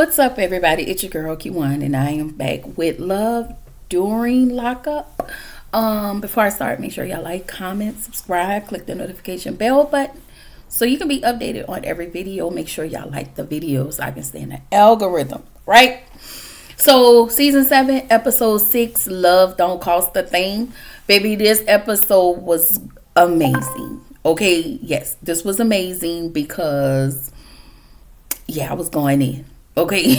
What's up, everybody? It's your girl Q1, and I am back with Love During Lockup. Before I start, make sure y'all like, comment, subscribe, click the notification bell button so you can be updated on every video. Make sure y'all like the videos so I can stay in the algorithm, right? So, season 7, episode 6, Love Don't Cost a Thing. Baby, this episode was amazing. Okay, yes, this was amazing because, yeah, I was going in. Okay.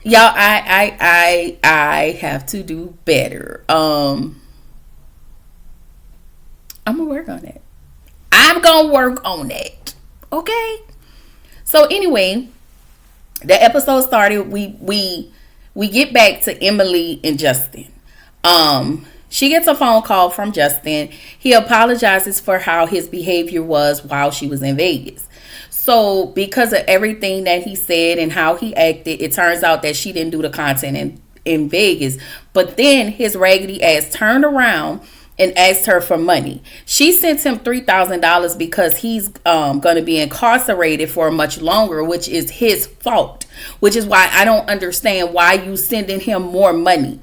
Y'all, I have to do better. I'm gonna work on it. I'm gonna work on it. Okay. So anyway, the episode started. We get back to Emily and Justin. She gets a phone call from Justin. He apologizes for how his behavior was while she was in Vegas. So because of everything that he said and how he acted, it turns out that she didn't do the content in Vegas. But then his raggedy ass turned around and asked her for money. She sent him $3,000 because he's going to be incarcerated for much longer, which is his fault. Which is why I don't understand why you sending him more money.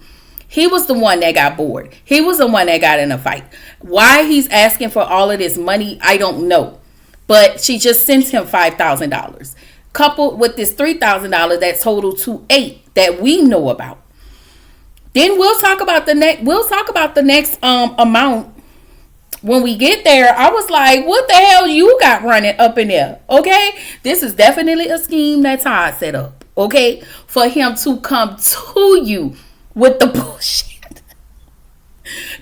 He was the one that got bored. He was the one that got in a fight. Why he's asking for all of this money, I don't know. But she just sent him $5,000, coupled with this $3,000 that total to $8,000 that we know about. Then we'll talk about the next. We'll talk about the next amount when we get there. I was like, "What the hell you got running up in there?" Okay, this is definitely a scheme that Todd set up. Okay, for him to come to you with the bullshit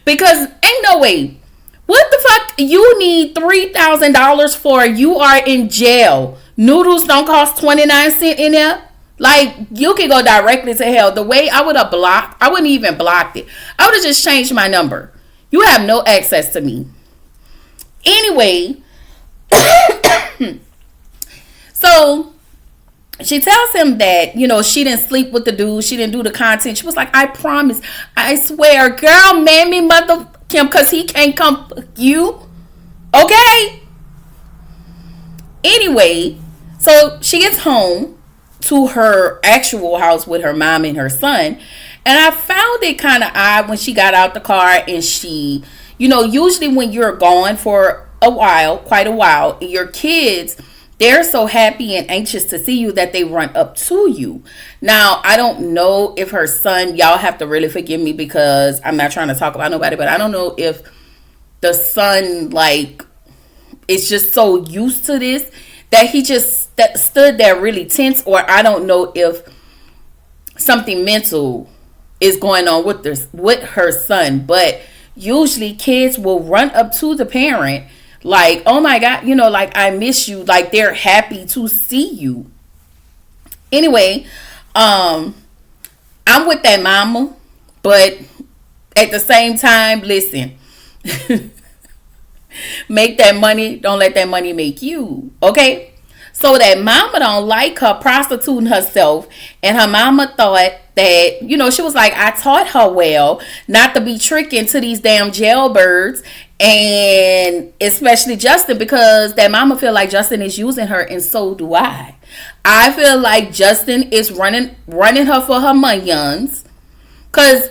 because ain't no way. What the fuck you need $3,000 for? You are in jail. Noodles don't cost 29 cents in there. Like, you can go directly to hell. The way I would have blocked, I wouldn't even blocked it. I would have just changed my number. You have no access to me. Anyway, so she tells him that, she didn't sleep with the dude. She didn't do the content. She was like, I promise. I swear. Girl, mammy, mother Kim, because he can't come you. Okay? Anyway, so she gets home to her actual house with her mom and her son. And I found it kind of odd when she got out the car and she, usually when you're gone for a while, quite a while, your kids, they're so happy and anxious to see you that they run up to you. Now, I don't know if her son, y'all have to really forgive me because I'm not trying to talk about nobody, but I don't know if the son, is just so used to this that he just stood there really tense, or I don't know if something mental is going on with her son. But usually kids will run up to the parent like, oh my God, I miss you. Like, they're happy to see you. Anyway, I'm with that mama, but at the same time, listen, make that money. Don't let that money make you. Okay. So that mama don't like her prostituting herself. And her mama thought that, she was like, I taught her well not to be tricking to these damn jailbirds. And especially Justin, because that mama feel like Justin is using her, and so do I. I feel like Justin is running her for her monions. Cause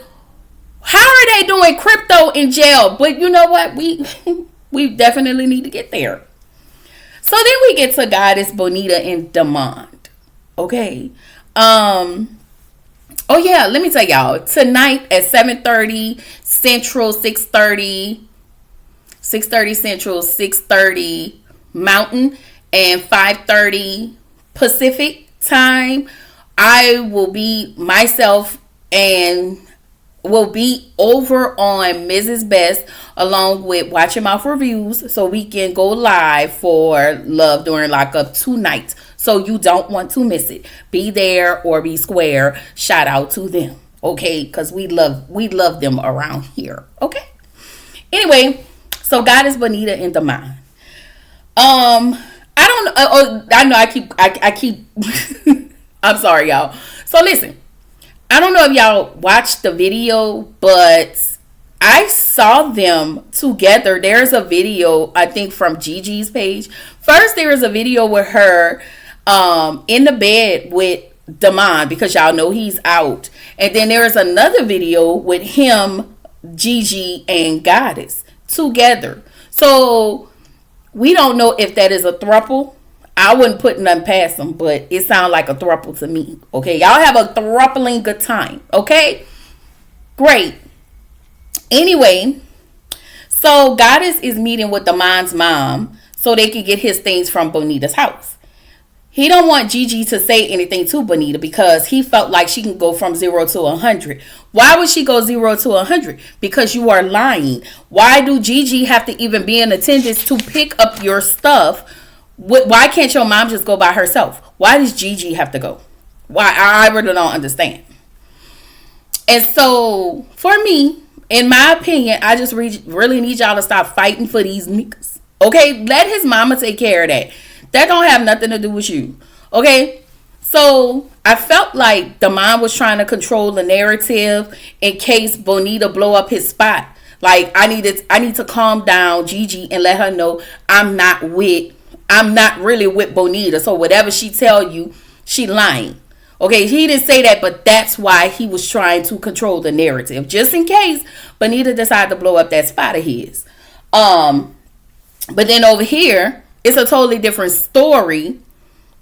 how are they doing crypto in jail? But you know what? We definitely need to get there. So then we get to Goddess, Bonita, and Demand. Okay. Oh yeah, let me tell y'all. Tonight at 7:30 Central, 6:30 Central, 6:30 Mountain, and 5:30 Pacific time, I will be myself and will be over on Mrs. Best along with Watch Your Mouth Reviews so we can go live for Love During Lockup tonight. So you don't want to miss it. Be there or be square. Shout out to them. Okay? Because we love them around here. Okay? Anyway, so Goddess, Bonita, and Demand. I don't know. I know I keep I'm sorry, y'all. So listen, I don't know if y'all watched the video, but I saw them together. There's a video, I think, from Gigi's page. First, there is a video with her in the bed with Damon, because y'all know he's out. And then there's another video with him, Gigi, and Goddess together. So we don't know if that is a throuple. I wouldn't put nothing past them, but it sounds like a throuple to me. Okay, y'all have a throupling good time. Okay, great. Anyway, so Goddess is meeting with Damon's mom so they can get his things from Bonita's house. He don't want Gigi to say anything to Bonita because he felt like she can go from 0 to 100. Why would she go 0 to 100? Because you are lying. Why do Gigi have to even be in attendance to pick up your stuff? Why can't your mom just go by herself? Why does Gigi have to go? Why? I really don't understand. And so, for me, in my opinion, I just really need y'all to stop fighting for these niggas. Okay? Let his mama take care of that. That don't have nothing to do with you. Okay? So, I felt like the mom was trying to control the narrative in case Bonita blow up his spot. Like, I need to calm down Gigi and let her know I'm not really with Bonita. So, whatever she tell you, she lying. Okay, he didn't say that, but that's why he was trying to control the narrative. Just in case Bonita decided to blow up that spot of his. But then over here, it's a totally different story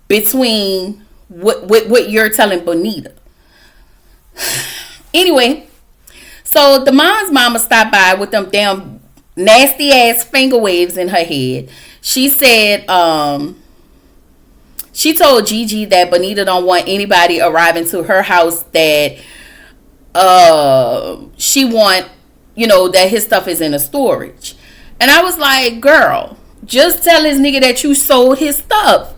between what you're telling Bonita. Anyway, so the mom's mama stopped by with them damn nasty ass finger waves in her head. She said, she told Gigi that Bonita don't want anybody arriving to her house that she want, that his stuff is in a storage. And I was like, girl, just tell this nigga that you sold his stuff.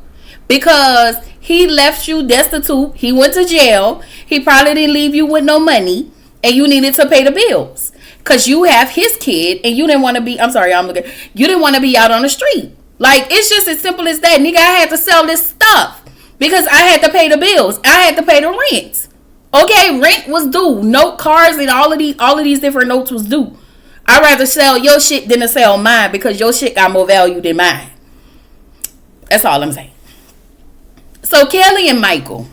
Because he left you destitute. He went to jail. He probably didn't leave you with no money. And you needed to pay the bills. Because you have his kid. And you didn't want to be, you didn't want to be out on the street. Like, it's just as simple as that. Nigga, I had to sell this stuff. Because I had to pay the bills. I had to pay the rent. Okay, rent was due. Note cards and all of these different notes was due. I'd rather sell your shit than to sell mine because your shit got more value than mine. That's all I'm saying. So Kelly and Michael.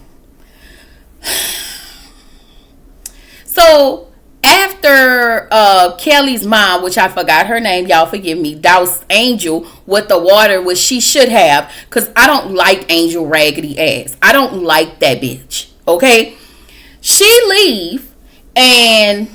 So after Kelly's mom, which I forgot her name, y'all forgive me, doused Angel with the water, which she should have, because I don't like Angel raggedy ass. I don't like that bitch. Okay? She leave and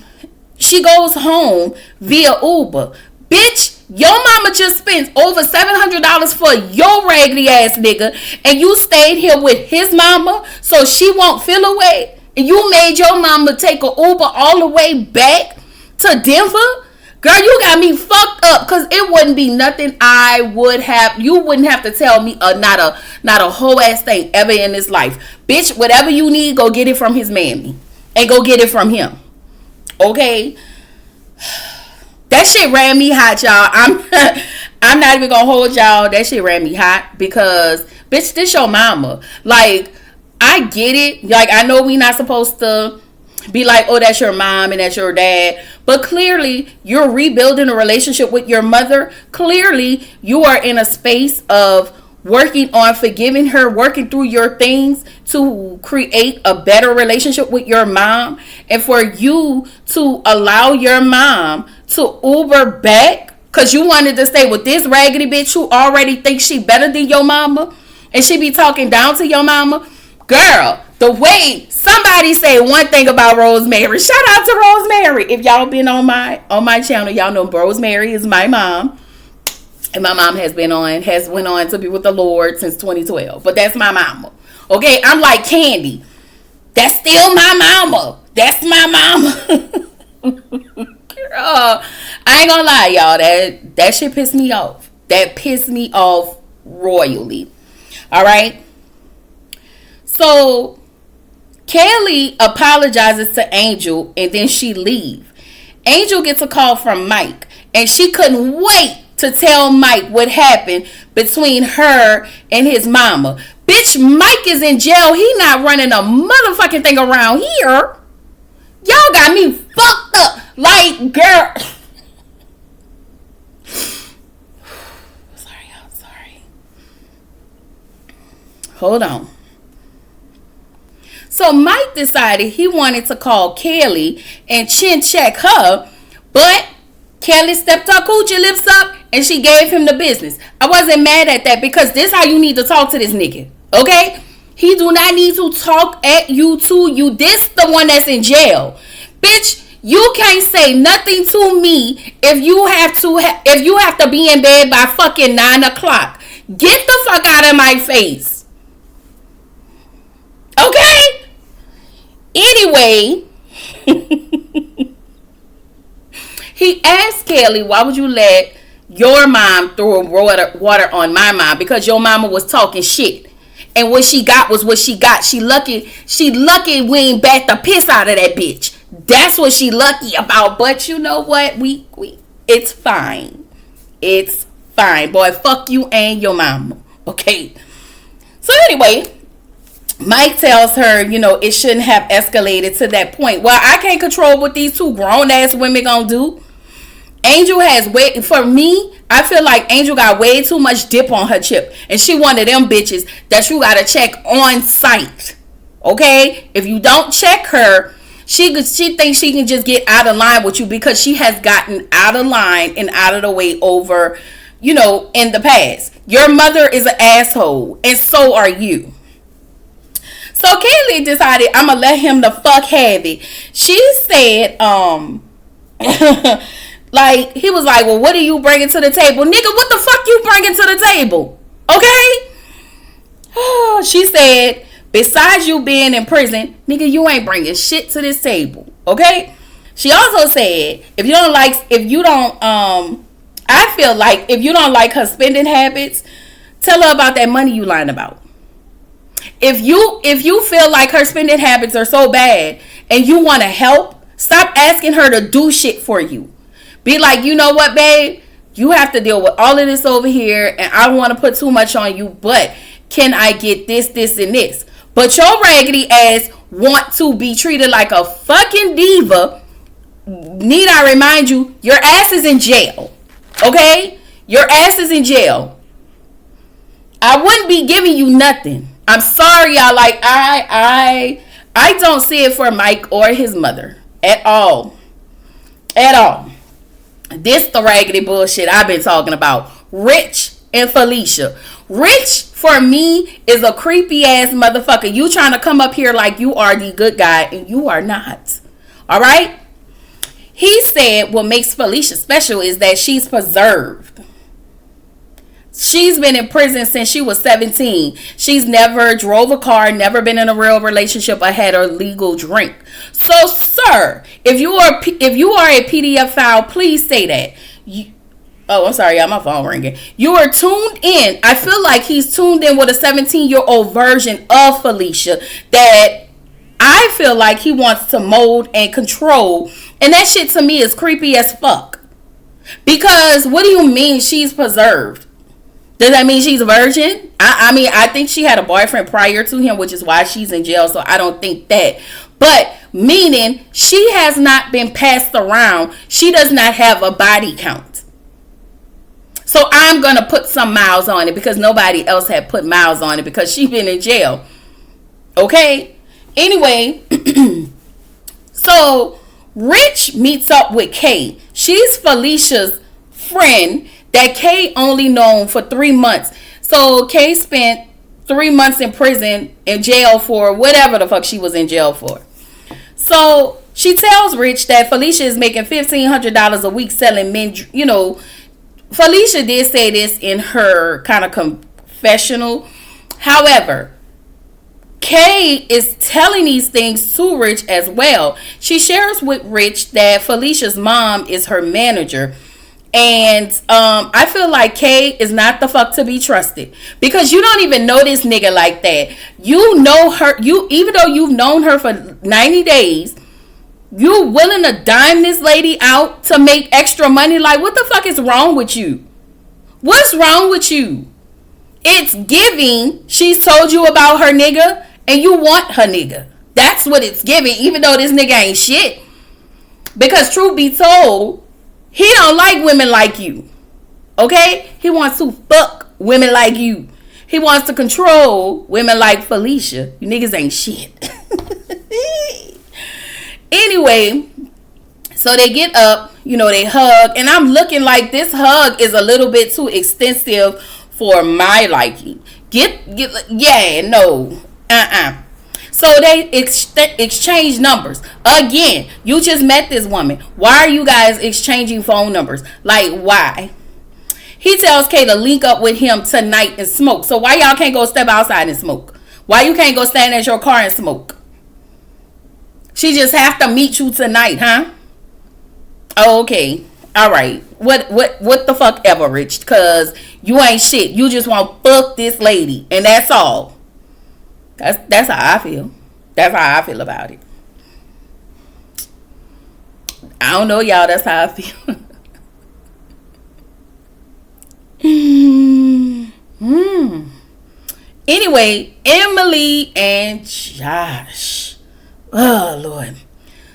she goes home via Uber. Bitch, your mama just spent over $700 for your raggedy ass nigga, and you stayed here with his mama so she won't feel away. And you made your mama take an Uber all the way back to Denver. Girl, you got me fucked up, because it wouldn't be nothing you wouldn't have to tell me not a whole ass thing ever in this life. Bitch, whatever you need, go get it from his mammy. And go get it from him. Okay? That shit ran me hot, y'all. I'm not even gonna hold y'all. That shit ran me hot because, bitch, this your mama. Like, I get it. Like, I know we not supposed to be like, oh, that's your mom and that's your dad. But clearly, you're rebuilding a relationship with your mother. Clearly, you are in a space of working on forgiving her, working through your things to create a better relationship with your mom. And for you to allow your mom to Uber back because you wanted to stay with this raggedy bitch who already thinks she better than your mama and she be talking down to your mama. Girl, the way somebody say one thing about Rosemary, shout out to Rosemary. If y'all been on my channel, y'all know Rosemary is my mom. And my mom has went on to be with the Lord since 2012. But that's my mama. Okay, I'm like Candy. That's still my mama. That's my mama. Girl, I ain't gonna lie, y'all. That shit pissed me off. That pissed me off royally. Alright? So, Kelly apologizes to Angel and then she leave. Angel gets a call from Mike. And she couldn't wait to tell Mike what happened between her and his mama. Bitch, Mike is in jail. He not running a motherfucking thing around here. Y'all got me fucked up. Like, girl. Sorry. Hold on. So Mike decided he wanted to call Kelly and chin check her, but Kelly stepped her coochie lips up and she gave him the business. I wasn't mad at that because this how you need to talk to this nigga. Okay? He do not need to talk at you to you. This the one that's in jail. Bitch, you can't say nothing to me if you have to be in bed by fucking 9 o'clock. Get the fuck out of my face. Okay? Anyway, he asked Kelly, why would you let your mom throw water on my mom? Because your mama was talking shit. And what she got was what she got. She lucky we ain't bat the piss out of that bitch. That's what she lucky about. But you know what? It's fine. It's fine. Boy, fuck you and your mama. Okay. So anyway, Mike tells her, it shouldn't have escalated to that point. Well, I can't control what these two grown ass women gonna do. Angel for me, I feel like Angel got way too much dip on her chip. And she one of them bitches that you gotta check on site. Okay? If you don't check her, she thinks she can just get out of line with you because she has gotten out of line and out of the way over, in the past. Your mother is an asshole, and so are you. So Kaylee decided, I'm gonna let him the fuck have it. She said, like, he was like, well, what are you bringing to the table? Nigga, what the fuck you bringing to the table? Okay? She said, besides you being in prison, nigga, you ain't bringing shit to this table. Okay? She also said, I feel like if you don't like her spending habits, tell her about that money you lying about. If you feel like her spending habits are so bad and you want to help, stop asking her to do shit for you. Be like, you know what, babe? You have to deal with all of this over here, and I don't want to put too much on you, but can I get this, and this? But your raggedy ass want to be treated like a fucking diva. Need I remind you, your ass is in jail. Okay? Your ass is in jail. I wouldn't be giving you nothing. I'm sorry, y'all. Like, I don't see it for Mike or his mother at all. At all. This the raggedy bullshit I've been talking about. Rich and Felicia. Rich, for me, is a creepy ass motherfucker. You trying to come up here like you are the good guy, and you are not. All right? He said what makes Felicia special is that she's preserved. She's been in prison since she was 17. She's never drove a car, never been in a real relationship, or had a legal drink. So, sir, if you are a PDF file, please say that. I'm sorry, y'all, my phone ringing. You are tuned in. I feel like he's tuned in with a 17-year-old version of Felicia that I feel like he wants to mold and control. And that shit to me is creepy as fuck. Because what do you mean she's preserved? Does that mean she's a virgin? I mean, I think she had a boyfriend prior to him, which is why she's in jail. So I don't think that. But meaning she has not been passed around. She does not have a body count. So I'm going to put some miles on it because nobody else had put miles on it because she's been in jail. Okay? Anyway, so Rich meets up with Kay. She's Felicia's friend that Kay only known for 3 months. So Kay spent 3 months in prison, in jail for whatever the fuck she was in jail for. So she tells Rich that Felicia is making $1,500 a week selling men. Felicia did say this in her kind of confessional. However, Kay is telling these things to Rich as well. She shares with Rich that Felicia's mom is her manager. And I feel like Kay is not the fuck to be trusted because you don't even know this nigga like that. You know her, even though you've known her for 90 days, you willing to dime this lady out to make extra money. Like, what the fuck is wrong with you? What's wrong with you? It's giving she's told you about her nigga and you want her nigga. That's what it's giving, even though this nigga ain't shit. Because truth be told, he don't like women like you. Okay? He wants to fuck women like you. He wants to control women like Felicia. You niggas ain't shit. Anyway, so they get up, they hug, and I'm looking like this hug is a little bit too extensive for my liking. So they exchange numbers. Again, you just met this woman. Why are you guys exchanging phone numbers? Like, why? He tells Kay to link up with him tonight and smoke. So why y'all can't go step outside and smoke? Why you can't go stand at your car and smoke? She just have to meet you tonight, huh? Oh, okay. All right. What the fuck ever, Rich? Because you ain't shit. You just want to fuck this lady. And that's all. That's how I feel. That's how I feel about it. I don't know, y'all. That's how I feel. Anyway, Emily and Josh. Oh, Lord.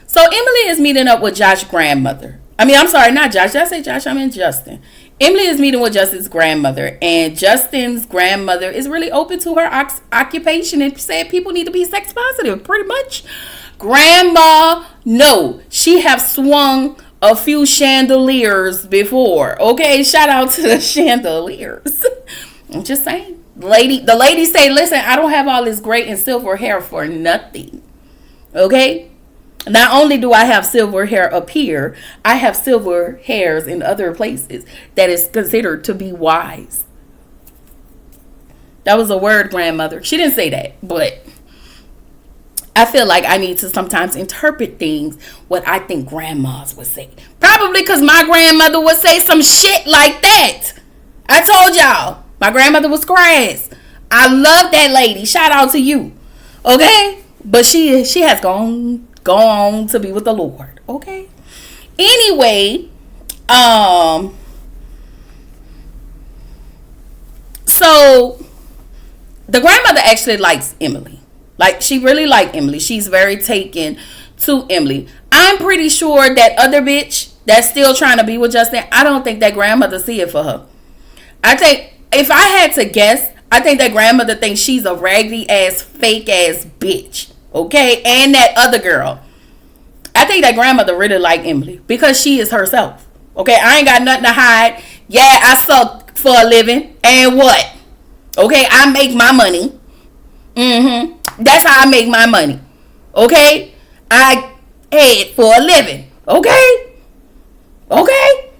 So Emily is meeting up with Josh's grandmother. I'm sorry, not Josh. Did I say Josh? I mean Justin. Emily is meeting with Justin's grandmother, and Justin's grandmother is really open to her occupation and said people need to be sex positive, pretty much. Grandma, no, she have swung a few chandeliers before. Okay, shout out to the chandeliers. I'm just saying. The lady say, listen, I don't have all this great and silver hair for nothing. Okay? Not only do I have silver hair up here, I have silver hairs in other places that is considered to be wise. That was a word, grandmother. She didn't say that, but I feel like I need to sometimes interpret things what I think grandmas would say. Probably because my grandmother would say some shit like that. I told y'all, my grandmother was crass. I love that lady. Shout out to you. Okay? But she has gone to be with the Lord. Okay? Anyway, so the grandmother actually likes Emily. Like, she really liked Emily. She's very taken to Emily. I'm pretty sure that other bitch that's still trying to be with Justin, I don't think that grandmother see it for her. I think, if I had to guess, I think that grandmother thinks she's a raggedy ass, fake ass bitch. Okay? And that other girl. I think that grandmother really like Emily because she is herself. Okay? I ain't got nothing to hide. Yeah, I suck for a living. And what? Okay? I make my money. That's how I make my money. Okay? I head for a living. Okay? Okay?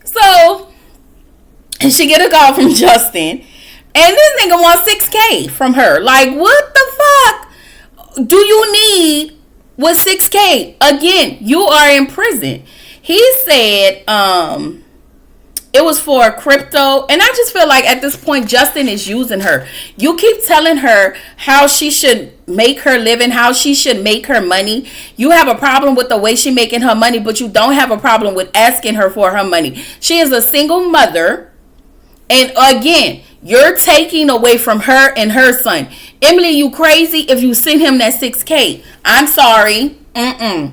So, she get a call from Justin. And this nigga wants $6K from her. Like, what the fuck do you need with $6K? Again, you are in prison. He said it was for crypto. And I just feel like at this point, Justin is using her. You keep telling her how she should make her living, how she should make her money. You have a problem with the way she making her money, but you don't have a problem with asking her for her money. She is a single mother. And again, you're taking away from her and her son. Emily, you crazy if you send him that $6K. I'm sorry. I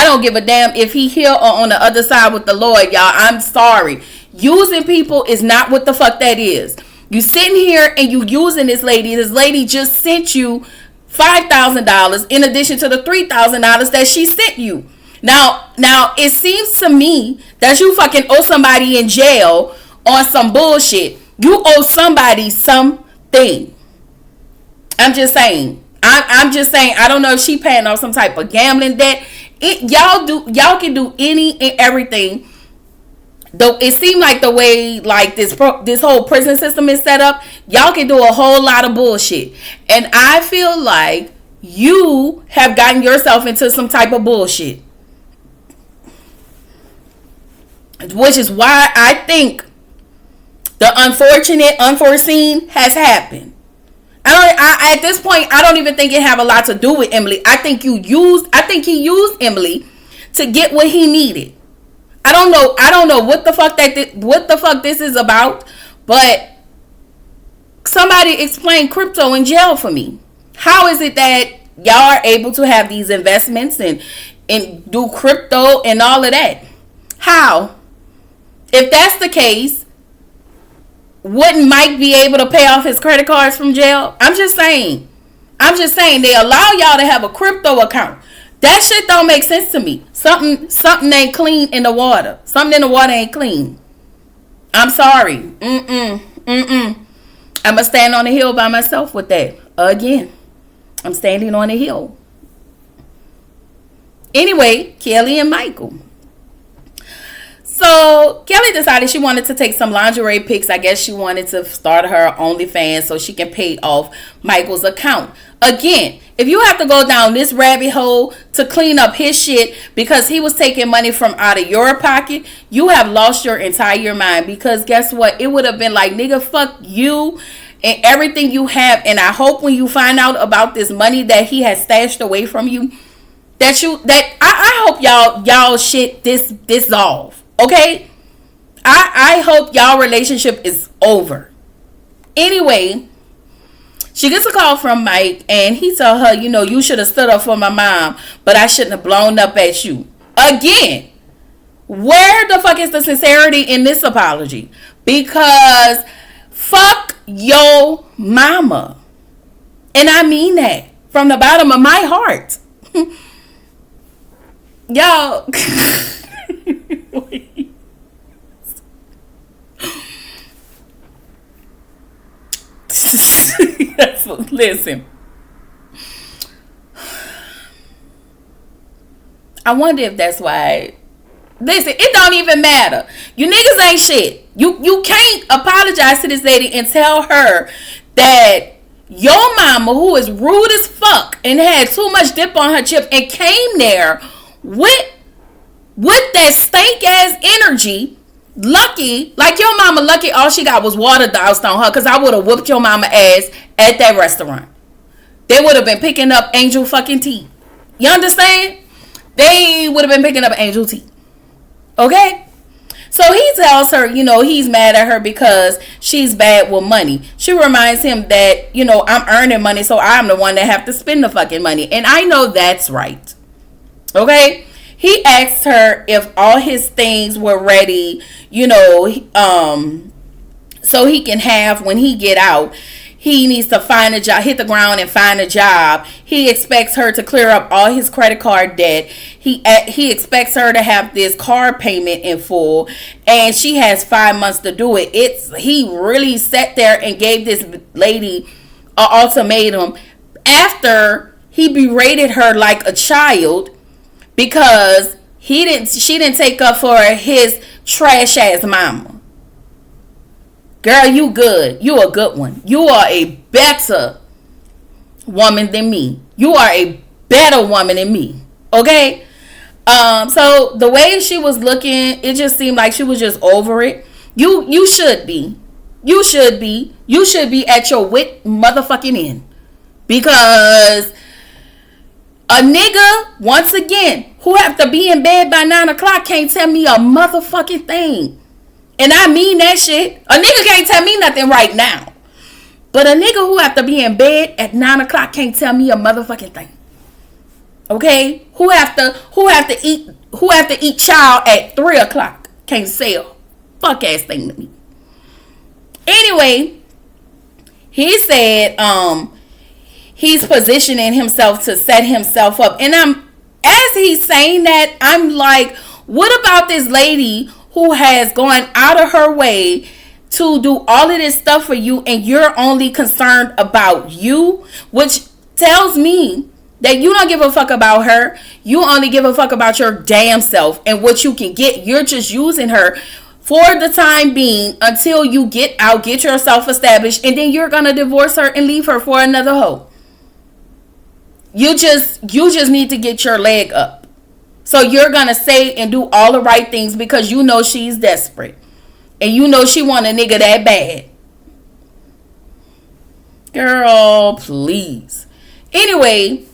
don't give a damn if he here or on the other side with the Lord, y'all. I'm sorry. Using people is not what the fuck that is. You sitting here and you using this lady. This lady just sent you $5,000 in addition to the $3,000 that she sent you. Now, it seems to me that you fucking owe somebody in jail on some bullshit. You owe somebody something. I'm just saying. I'm just saying. I don't know if she paying off some type of gambling debt. Y'all can do any and everything. Though it seemed like the way like this whole prison system is set up, y'all can do a whole lot of bullshit. And I feel like you have gotten yourself into some type of bullshit. Which is why I think the unforeseen has happened. At this point, I don't even think it have a lot to do with Emily. I think he used Emily to get what he needed. I don't know what the fuck this is about, but somebody explain crypto in jail for me. How is it that y'all are able to have these investments and and do crypto and all of that. How? If that's the case, wouldn't Mike be able to pay off his credit cards from jail? I'm just saying. They allow y'all to have a crypto account. That shit don't make sense to me. Something ain't clean in the water. Something in the water ain't clean. I'm sorry. I'ma stand on the hill by myself with that. Again, I'm standing on the hill. Anyway, Kelly and Michael. So Kelly decided she wanted to take some lingerie pics. I guess she wanted to start her OnlyFans so she can pay off Michael's account. Again, if you have to go down this rabbit hole to clean up his shit because he was taking money from out of your pocket, you have lost your entire mind. Because guess what? It would have been like, nigga, fuck you and everything you have. And I hope when you find out about this money that he has stashed away from you, I hope y'all shit dissolve. Okay? I hope y'all relationship is over. Anyway, she gets a call from Mike and he told her, you should have stood up for my mom, but I shouldn't have blown up at you. Again, where the fuck is the sincerity in this apology? Because fuck your mama. And I mean that from the bottom of my heart. Y'all. Listen, I wonder if that's why. Listen, it don't even matter. You niggas ain't shit. You can't apologize to this lady and tell her that your mama, who is rude as fuck and had too much dip on her chip and came there with that stank ass energy. Lucky, like your mama lucky all she got was water doused on her, because I would have whooped your mama ass at that restaurant. They would have been picking up angel fucking tea. You understand? They would have been picking up angel tea. Okay? So he tells her, he's mad at her because she's bad with money. She reminds him that, I'm earning money, so I'm the one that have to spend the fucking money. And I know that's right. Okay? He asked her if all his things were ready, so he can have when he get out. He needs to find a job, hit the ground and find a job. He expects her to clear up all his credit card debt. He expects her to have this car payment in full, and she has 5 months to do it. He really sat there and gave this lady an ultimatum after he berated her like a child because she didn't take up for his trash ass mama. Girl, you good. You a good one. You are a better woman than me. You are a better woman than me. Okay? So the way she was looking, it just seemed like she was just over it. You should be. You should be. You should be at your wit motherfucking end. Because a nigga, once again, who have to be in bed by 9 o'clock can't tell me a motherfucking thing. And I mean that shit. A nigga can't tell me nothing right now. But a nigga who have to be in bed at 9 o'clock can't tell me a motherfucking thing. Okay? Who have to eat child at 3 o'clock can't say a fuck ass thing to me. Anyway, he said he's positioning himself to set himself up. And as he's saying that, I'm like, what about this lady who has gone out of her way to do all of this stuff for you and you're only concerned about you? Which tells me that you don't give a fuck about her. You only give a fuck about your damn self and what you can get. You're just using her for the time being until you get out, get yourself established, and then you're going to divorce her and leave her for another hoe. You just need to get your leg up. So you're going to say and do all the right things because you know she's desperate. And you know she want a nigga that bad. Girl, please. Anyway,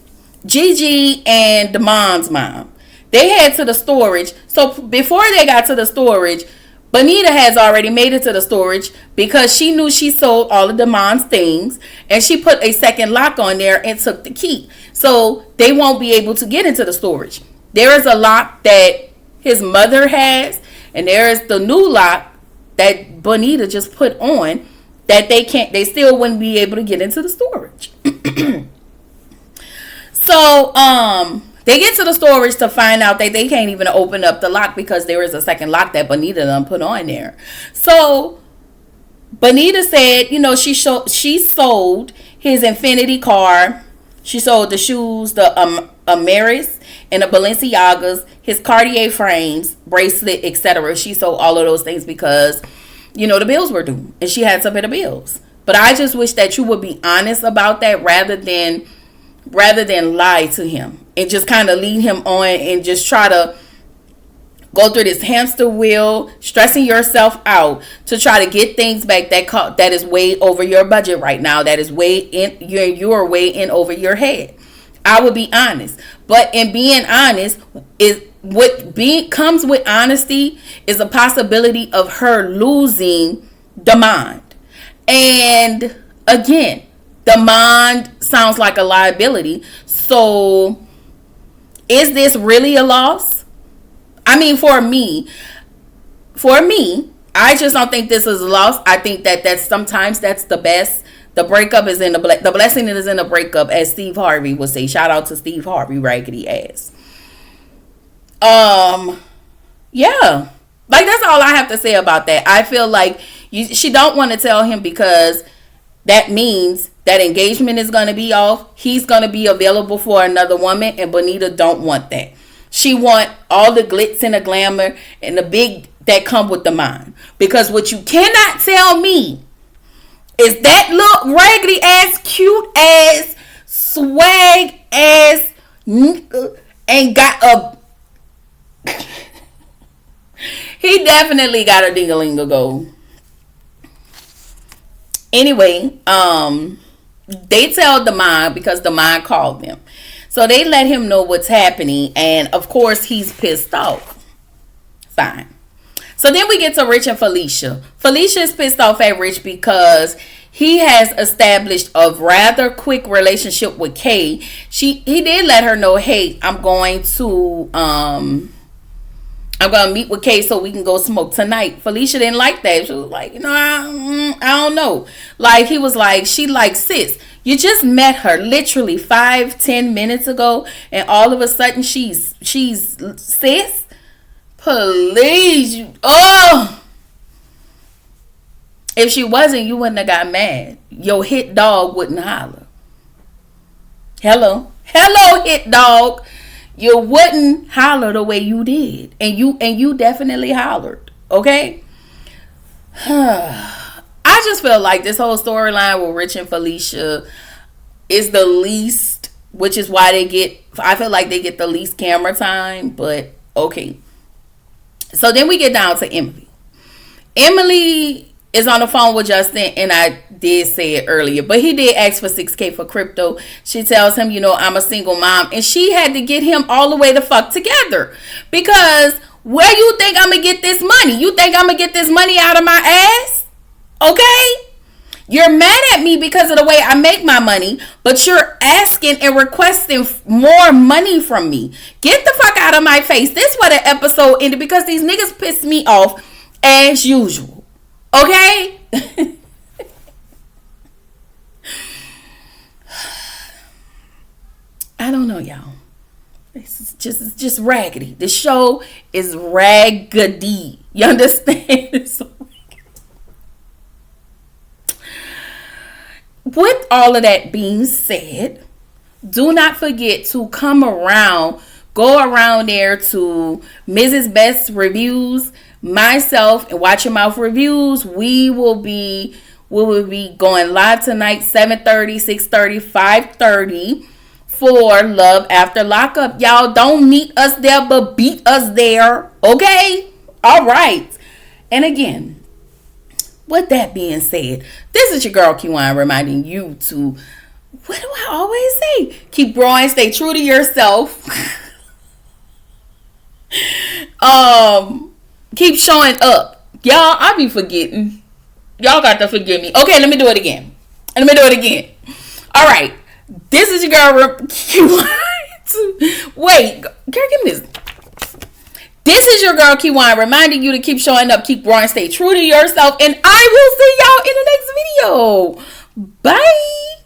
Gigi and the mom's mom, they head to the storage. So before they got to the storage, Bonita has already made it to the storage because she knew she sold all of the mom's things. And she put a second lock on there and took the key. So they won't be able to get into the storage. There is a lock that his mother has, and there is the new lock that Bonita just put on that they still wouldn't be able to get into the storage. So, they get to the storage to find out that they can't even open up the lock because there is a second lock that Bonita done put on there. So, Bonita said, she sold his Infinity car. She sold the shoes, the Amaris and the Balenciagas, his Cartier frames, bracelet, etc. She sold all of those things because, the bills were due and she had to pay the bills. But I just wish that you would be honest about that rather than lie to him and just kind of lead him on and just try to go through this hamster wheel, stressing yourself out to try to get things back that is way over your budget right now. That is you're way in over your head. I would be honest, but in being honest is comes with honesty is a possibility of her losing the mind. And again, the mind sounds like a liability. So is this really a loss? I mean, for me, I just don't think this is a loss. I think that's sometimes that's the best. The breakup is in the blessing is in the breakup, as Steve Harvey would say. Shout out to Steve Harvey, raggedy ass. Yeah, like that's all I have to say about that. I feel like she don't want to tell him because that means that engagement is going to be off. He's going to be available for another woman, and Bonita don't want that. She want all the glitz and the glamour and the big that come with the mind. Because what you cannot tell me is that little raggedy ass, cute ass, swag ass, ain't got a... He definitely got a ding-a-ling-a-go. Anyway, they tell the mind because the mind called them. So they let him know what's happening. And of course, he's pissed off. Fine. So then we get to Rich and Felicia. Felicia is pissed off at Rich because he has established a rather quick relationship with Kay. He did let her know, hey, I'm going to meet with Kay so we can go smoke tonight. Felicia didn't like that. She was like, I don't know. Like, he was like, sis, you just met her literally 5-10 minutes ago, and all of a sudden she's sis. Please, if she wasn't, you wouldn't have got mad. Your hit dog wouldn't holler. Hello, hit dog. You wouldn't holler the way you did, and you definitely hollered. Okay. I just feel like this whole storyline with Rich and Felicia is the least, which is why I feel like they get the least camera time, but okay. So then we get down to Emily. Emily is on the phone with Justin, and I did say it earlier, but he did ask for $6,000 for crypto. She tells him, I'm a single mom, and she had to get him all the way the fuck together because where you think I'm gonna get this money? You think I'm gonna get this money out of my ass? Okay? You're mad at me because of the way I make my money, but you're asking and requesting more money from me. Get the fuck out of my face. This is where the episode ended because these niggas pissed me off as usual. Okay? I don't know, y'all. It's just raggedy. The show is raggedy. You understand? With all of that being said, do not forget to go around there to Mrs. Best Reviews, myself, and Watch Your Mouth Reviews. We will be going live tonight, 7:30, 6:30, 5:30 for Love After Lockup. Y'all don't meet us there, but beat us there. Okay? All right. And again, with that being said, this is your girl Kiwan reminding you to, what do I always say? Keep growing, stay true to yourself. Keep showing up. Y'all, I be forgetting. Y'all got to forgive me. Okay, let me do it again. All right. This is your girl Kiwan Wait, girl, give me this. This is your girl Kiwan reminding you to keep showing up, keep growing, stay true to yourself, and I will see y'all in the next video. Bye.